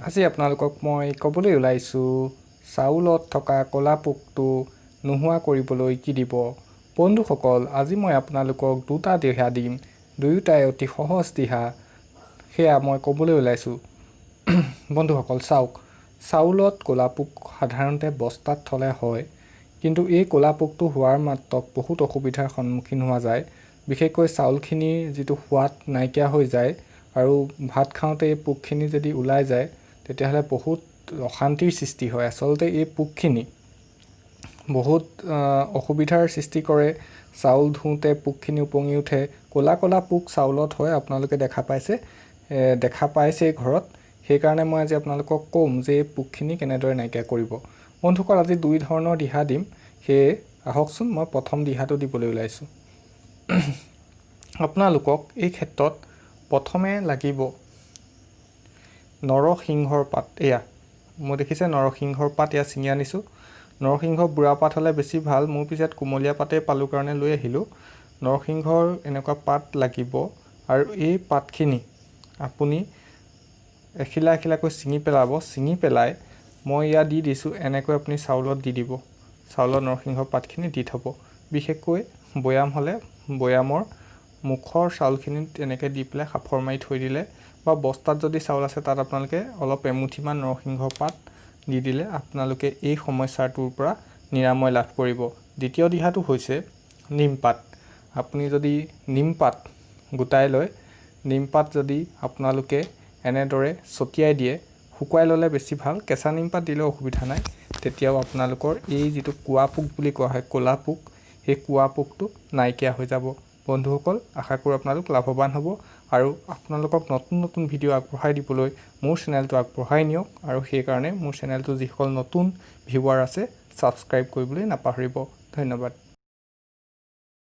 আজি আপোনালোকক মই ক'বলৈ ওলাইছোঁ চাউলত থকা ক'লা পোকটো নোহোৱা কৰিবলৈ কি দিব। বন্ধুসকল, আজি মই আপোনালোকক দুটা দিহা দিম, দুয়োটাই অতি সহজ দিহা, সেয়া মই ক'বলৈ ওলাইছোঁ। বন্ধুসকল চাওক, চাউলত ক'লা পোক সাধাৰণতে বস্তাত থ'লে হয়, কিন্তু এই ক'লা পোকটো হোৱাৰ মাত্ৰক বহুত অসুবিধাৰ সন্মুখীন হোৱা যায়। বিশেষকৈ চাউলখিনিৰ যিটো সোৱাদ নাইকিয়া হৈ যায় আৰু ভাত খাওঁতে এই পোকখিনি যদি ওলাই যায় তেতিয়াহ'লে বহুত অশান্তিৰ সৃষ্টি হয়। আচলতে এই পোকখিনি বহুত অসুবিধাৰ সৃষ্টি কৰে। চাউল ধুওঁতে পোকখিনি উপঙি উঠে, ক'লা ক'লা পোক চাউলত হয়, আপোনালোকে দেখা পাইছে ঘৰত। সেইকাৰণে মই আজি আপোনালোকক ক'ম যে এই পোকখিনি কেনেদৰে নাইকিয়া কৰিব। বন্ধুসকল, আজি দুই ধৰণৰ দিহা দিম, সেয়ে আহকচোন মই প্ৰথম দিহাটো দিবলৈ ওলাইছোঁ। আপোনালোকক এই ক্ষেত্ৰত প্ৰথমে লাগিব নৰসিংহৰ পাত। এয়া মই দেখিছে নৰসিংহৰ পাত, এয়া ছিঙি আনিছোঁ। নৰসিংহ বুঢ়া পাত হ'লে বেছি ভাল, মোৰ পিছত কুমলীয়া পাতেই পালোঁ কাৰণে লৈ আহিলোঁ। নৰসিংহৰ এনেকুৱা পাত লাগিব আৰু এই পাতখিনি আপুনি এখিলা এখিলাকৈ ছিঙি পেলাব। ছিঙি পেলাই মই ইয়াত দি দিছোঁ, এনেকৈ আপুনি চাউলত দি দিব। চাউলত নৰসিংহৰ পাতখিনি দি থ'ব। বিশেষকৈ বৈয়াম হ'লে বৈয়ামৰ মুখৰ চাউলখিনিত এনেকৈ দি পেলাই সাফৰ মাৰি থৈ দিলে, বা বস্তাত যদি চাউল আছে তাত আপোনালোকে অলপ এমুঠিমান নৰসিংহ পাত দি দিলে আপোনালোকে এই সমস্যাটোৰ পৰা নিৰাময় লাভ কৰিব। দ্বিতীয় দিহাটো হৈছে নিমপাত। আপুনি যদি নিমপাত গোটাই লয়, নিমপাত যদি আপোনালোকে এনেদৰে ছটিয়াই দিয়ে, শুকুৱাই ল'লে বেছি ভাল, কেঁচা নিমপাত দিলেও অসুবিধা নাই। তেতিয়াও আপোনালোকৰ এই যিটো কোৱা পোক বুলি কোৱা হয়, ক'লা পোক, সেই কোৱা পোকটো নাইকিয়া হৈ যাব। বন্ধুসকল, আশা কৰোঁ আপোনালোক লাভৱান হ'ব আৰু আপোনালোকক নতুন নতুন ভিডিঅ' আগবঢ়াই দিবলৈ মোৰ চেনেলটো আগবঢ়াই নিয়ক। আৰু সেইকাৰণে মোৰ চেনেলটো যিসকল নতুন ভিউৱাৰ আছে ছাবস্ক্ৰাইব কৰিবলৈ নাপাহৰিব। ধন্যবাদ।